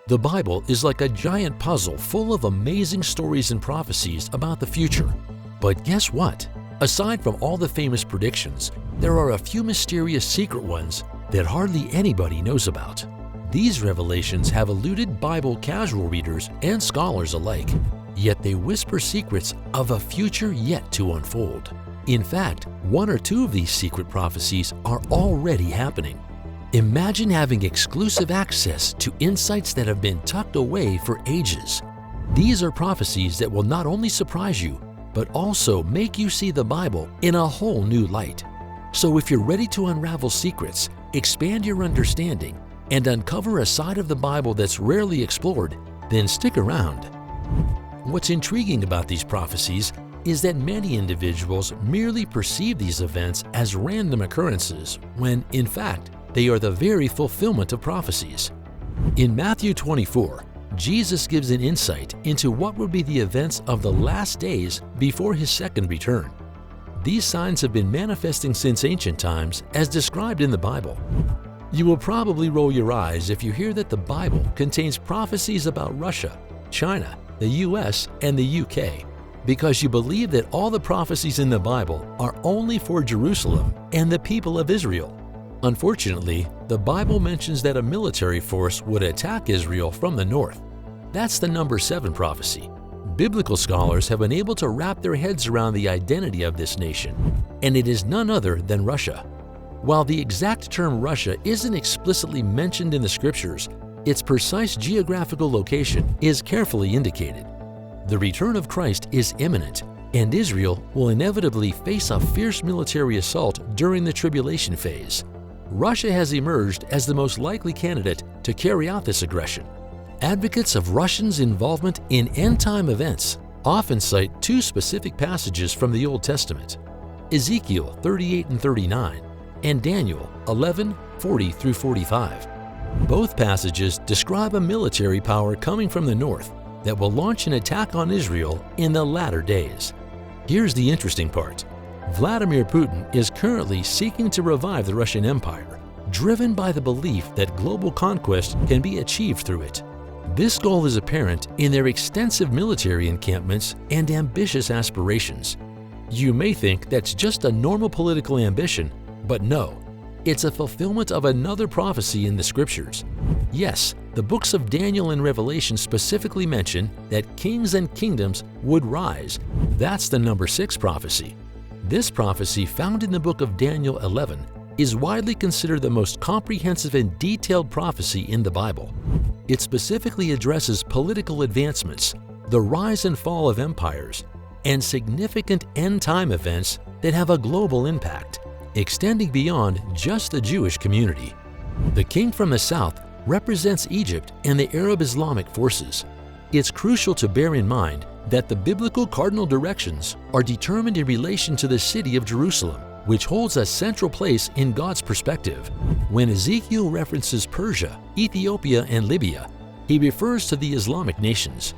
The Bible is like a giant puzzle full of amazing stories and prophecies about the future. But guess what? Aside from all the famous predictions, there are a few mysterious secret ones that hardly anybody knows about. These revelations have eluded Bible casual readers and scholars alike, yet they whisper secrets of a future yet to unfold. In fact, one or two of these secret prophecies are already happening. Imagine having exclusive access to insights that have been tucked away for ages. These are prophecies that will not only surprise you, but also make you see the Bible in a whole new light. So if you're ready to unravel secrets, expand your understanding, and uncover a side of the Bible that's rarely explored, then stick around. What's intriguing about these prophecies is that many individuals merely perceive these events as random occurrences when, in fact, they are the very fulfillment of prophecies. In Matthew 24, Jesus gives an insight into what would be the events of the last days before His second return. These signs have been manifesting since ancient times as described in the Bible. You will probably roll your eyes if you hear that the Bible contains prophecies about Russia, China, the US, and the UK, because you believe that all the prophecies in the Bible are only for Jerusalem and the people of Israel. Unfortunately, the Bible mentions that a military force would attack Israel from the north. That's the number 7 prophecy. Biblical scholars have been able to wrap their heads around the identity of this nation, and it is none other than Russia. While the exact term Russia isn't explicitly mentioned in the scriptures, its precise geographical location is carefully indicated. The return of Christ is imminent, and Israel will inevitably face a fierce military assault during the tribulation phase. Russia has emerged as the most likely candidate to carry out this aggression. Advocates of Russians' involvement in end-time events often cite two specific passages from the Old Testament, Ezekiel 38 and 39 and Daniel 11, 40 through 45. Both passages describe a military power coming from the north that will launch an attack on Israel in the latter days. Here's the interesting part. Vladimir Putin is currently seeking to revive the Russian Empire, driven by the belief that global conquest can be achieved through it. This goal is apparent in their extensive military encampments and ambitious aspirations. You may think that's just a normal political ambition, but no, it's a fulfillment of another prophecy in the scriptures. Yes, the books of Daniel and Revelation specifically mention that kings and kingdoms would rise. That's the number 6 prophecy. This prophecy, found in the book of Daniel 11, is widely considered the most comprehensive and detailed prophecy in the Bible. It specifically addresses political advancements, the rise and fall of empires, and significant end-time events that have a global impact, extending beyond just the Jewish community. The king from the south represents Egypt and the Arab Islamic forces. It's crucial to bear in mind that the biblical cardinal directions are determined in relation to the city of Jerusalem, which holds a central place in God's perspective. When Ezekiel references Persia, Ethiopia, and Libya, he refers to the Islamic nations.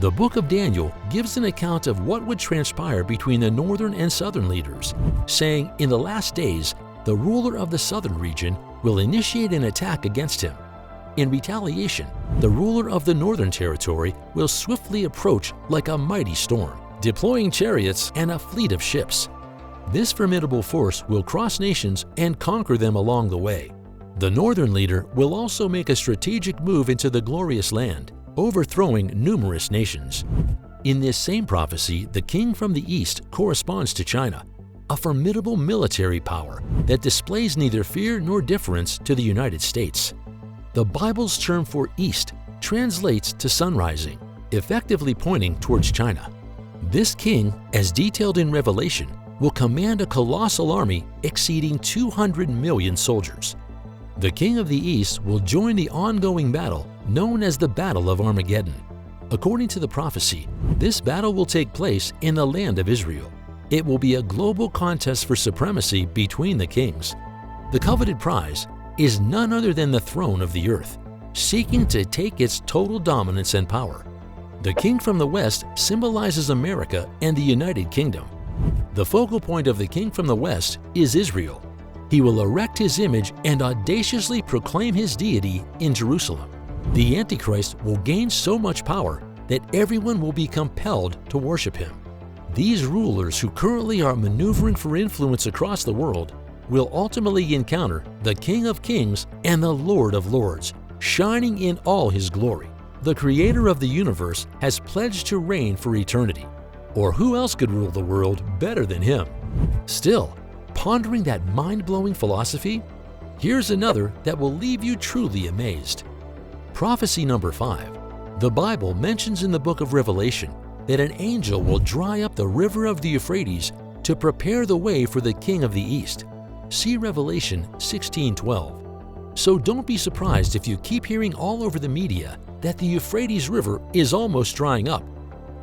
The book of Daniel gives an account of what would transpire between the northern and southern leaders, saying in the last days, the ruler of the southern region will initiate an attack against him. In retaliation, the ruler of the northern territory will swiftly approach like a mighty storm, deploying chariots and a fleet of ships. This formidable force will cross nations and conquer them along the way. The northern leader will also make a strategic move into the glorious land, overthrowing numerous nations. In this same prophecy, the king from the east corresponds to China, a formidable military power that displays neither fear nor deference to the United States. The Bible's term for east translates to sunrising, effectively pointing towards China. This king, as detailed in Revelation, will command a colossal army exceeding 200 million soldiers. The king of the east will join the ongoing battle known as the Battle of Armageddon. According to the prophecy, this battle will take place in the land of Israel. It will be a global contest for supremacy between the kings. The coveted prize is none other than the throne of the earth, seeking to take its total dominance and power. The king from the west symbolizes America and the United Kingdom. The focal point of the king from the west is Israel. He will erect his image and audaciously proclaim his deity in Jerusalem. The Antichrist will gain so much power that everyone will be compelled to worship him. These rulers who currently are maneuvering for influence across the world will ultimately encounter the King of Kings and the Lord of Lords, shining in all his glory. The Creator of the universe has pledged to reign for eternity. Or who else could rule the world better than him? Still, pondering that mind-blowing philosophy? Here's another that will leave you truly amazed. Prophecy number 5. The Bible mentions in the book of Revelation that an angel will dry up the river of the Euphrates to prepare the way for the King of the East. See Revelation 16:12. So don't be surprised if you keep hearing all over the media that the Euphrates River is almost drying up.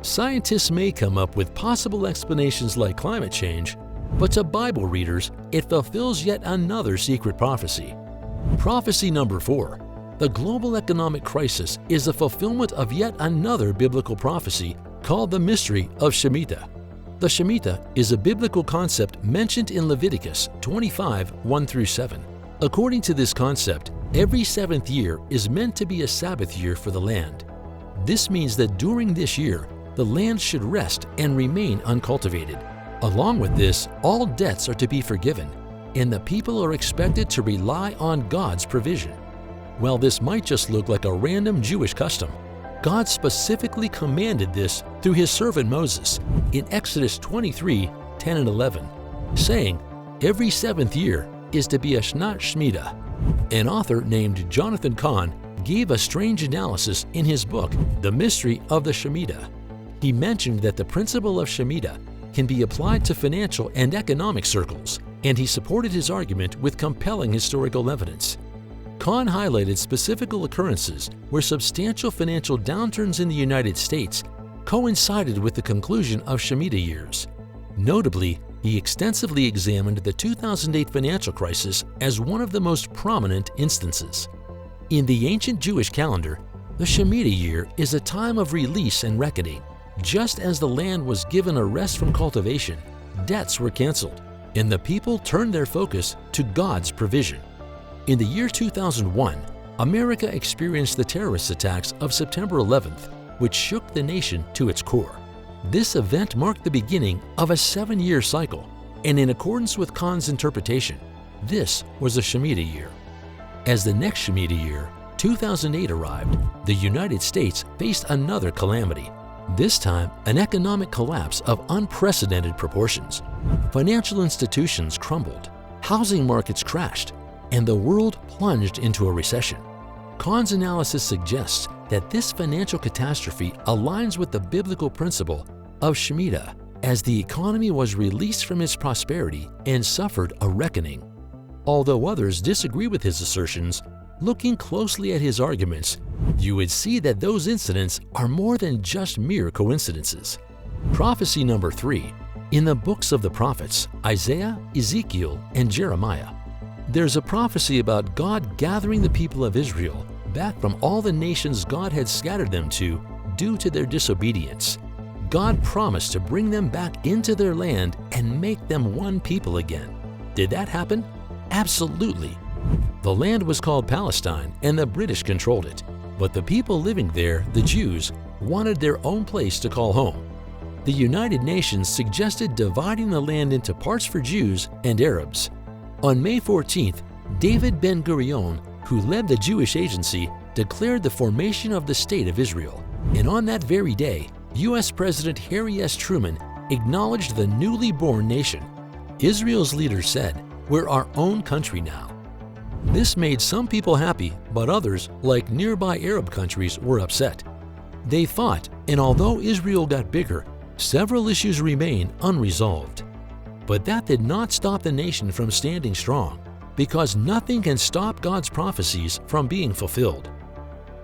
Scientists may come up with possible explanations like climate change, but to Bible readers, it fulfills yet another secret prophecy. Prophecy number 4. The global economic crisis is a fulfillment of yet another biblical prophecy called the mystery of shemitah. The shemitah is a biblical concept mentioned in Leviticus 25:1-7. According to this concept, every seventh year is meant to be a Sabbath year for the land. This means that during this year, the land should rest and remain uncultivated. Along with this, all debts are to be forgiven, and the people are expected to rely on God's provision. While this might just look like a random Jewish custom, God specifically commanded this through his servant Moses in Exodus 23:10-11, saying, "Every seventh year is to be a Shnat Shemitah." An author named Jonathan Cahn gave a strange analysis in his book, The Mystery of the Shemitah. He mentioned that the principle of shemitah can be applied to financial and economic circles, and he supported his argument with compelling historical evidence. Cahn highlighted specific occurrences where substantial financial downturns in the United States coincided with the conclusion of shemitah years. Notably, he extensively examined the 2008 financial crisis as one of the most prominent instances. In the ancient Jewish calendar, the shemitah year is a time of release and reckoning. Just as the land was given a rest from cultivation, debts were canceled, and the people turned their focus to God's provision. In the year 2001, America experienced the terrorist attacks of September 11th, which shook the nation to its core. This event marked the beginning of a 7-year cycle, and in accordance with Kahn's interpretation, this was a shemitah year. As the next shemitah year, 2008 arrived, the United States faced another calamity. This time, an economic collapse of unprecedented proportions. Financial institutions crumbled, housing markets crashed, and the world plunged into a recession. Kahn's analysis suggests that this financial catastrophe aligns with the biblical principle of shemitah, as the economy was released from its prosperity and suffered a reckoning. Although others disagree with his assertions, looking closely at his arguments, you would see that those incidents are more than just mere coincidences. Prophecy number 3. In the books of the prophets, Isaiah, Ezekiel, and Jeremiah, there's a prophecy about God gathering the people of Israel back from all the nations God had scattered them to due to their disobedience. God promised to bring them back into their land and make them one people again. Did that happen? Absolutely. The land was called Palestine, and the British controlled it. But the people living there, the Jews, wanted their own place to call home. The United Nations suggested dividing the land into parts for Jews and Arabs. On May 14th, David Ben-Gurion, who led the Jewish Agency, declared the formation of the State of Israel. And on that very day, U.S. President Harry S. Truman acknowledged the newly born nation. Israel's leader said, "We're our own country now." This made some people happy, but others, like nearby Arab countries, were upset. They fought, and although Israel got bigger, several issues remain unresolved. But that did not stop the nation from standing strong, because nothing can stop God's prophecies from being fulfilled.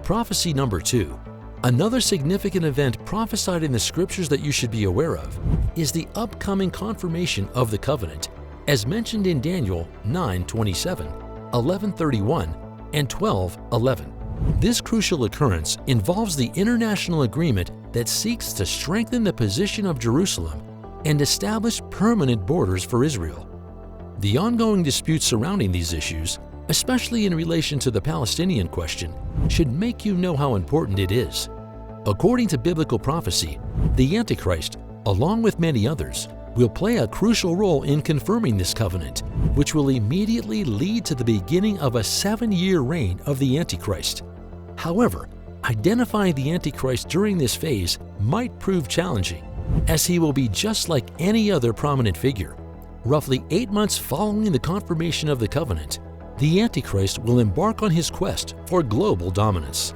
Prophecy number 2. Another significant event prophesied in the scriptures that you should be aware of is the upcoming confirmation of the covenant, as mentioned in Daniel 9:27, 11:31, and 12:11. This crucial occurrence involves the international agreement that seeks to strengthen the position of Jerusalem and establish permanent borders for Israel. The ongoing disputes surrounding these issues, especially in relation to the Palestinian question, should make you know how important it is. According to biblical prophecy, the Antichrist, along with many others, will play a crucial role in confirming this covenant, which will immediately lead to the beginning of a 7-year reign of the Antichrist. However, identifying the Antichrist during this phase might prove challenging, as he will be just like any other prominent figure. Roughly 8 months following the confirmation of the covenant, the Antichrist will embark on his quest for global dominance.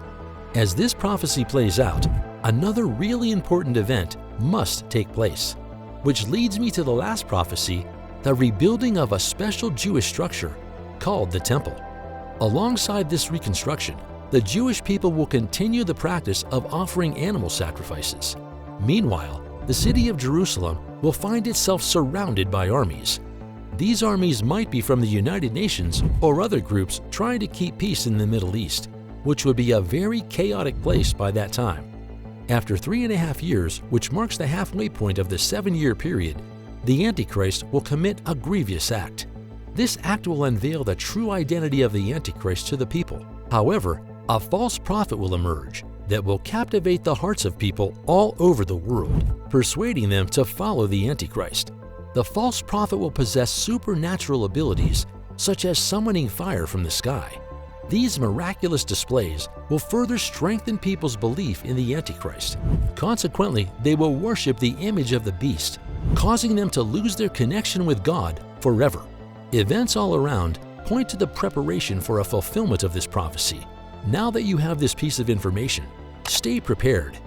As this prophecy plays out, another really important event must take place, which leads me to the last prophecy, the rebuilding of a special Jewish structure called the Temple. Alongside this reconstruction, the Jewish people will continue the practice of offering animal sacrifices. Meanwhile, the city of Jerusalem will find itself surrounded by armies. These armies might be from the United Nations or other groups trying to keep peace in the Middle East, which would be a very chaotic place by that time. After 3.5 years, which marks the halfway point of the 7-year period, the Antichrist will commit a grievous act. This act will unveil the true identity of the Antichrist to the people. However, a false prophet will emerge that will captivate the hearts of people all over the world, persuading them to follow the Antichrist. The false prophet will possess supernatural abilities, such as summoning fire from the sky. These miraculous displays will further strengthen people's belief in the Antichrist. Consequently, they will worship the image of the beast, causing them to lose their connection with God forever. Events all around point to the preparation for a fulfillment of this prophecy. Now that you have this piece of information, stay prepared